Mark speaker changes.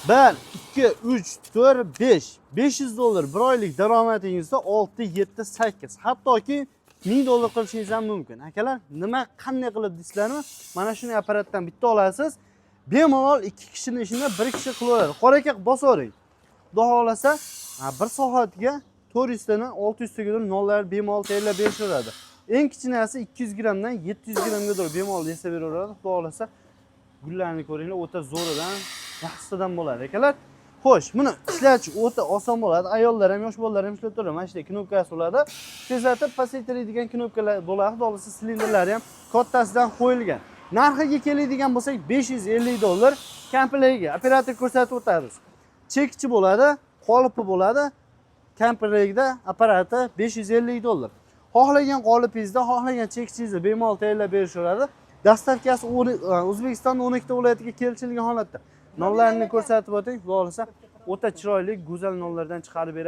Speaker 1: 1, 2, 3, 4, 5. 500 dollar bir oylik daromadingizda 6, 7, 8. Hattoki 1000 dollar qilishingiz ham mumkin. Akalar, nima qanday qilib deysizlarmi? Mana shuni apparatdan bitta olasiz. Bemalol 2 kishining ishini 1 kishi qilaveradi. Qora aka bosavering. Xudo xolasa, 1 soatga 400 tadan 600 taga nollar bemalol tayyorlab berishaveradi. Eng kichkinasi 200 grammdan 700 grammga doğru bemalol yesa beraveradi. Xudo xolasa, gullarni ko'ringlar, o'ta zo'ridan, yaxshisidan bo'ladi akalar. Xo'sh, buni ishlash o'ta oson bo'ladi. Ayollar ham, yosh bolalar ham ishlab turadi. Mana shunday knopkasi bo'ladi. Tezlatib pasaytiradigan knopkalar bo'ladi. Xudo xolasa, silindrlari ham kattasidan qo'yilgan. Narxiga keladigan bo'lsak 550 dollar komplektga operator ko'rsatib o'tamiz. Chekchi bo'ladi, qolipi bo'ladi. Komplektda apparati 550 dollar. Xohlagan qolipingizda, xohlagan chekchingizni bemalol tayyorlab berishaveradi. Dastavkasi O'zbekistonning 12 ta viloyatiga kelishilgan holatda. Nonlarni ko'rsatib o'ting, xudo xolasa, o'ta chiroyli, go'zal nonlardan chiqarib beradi.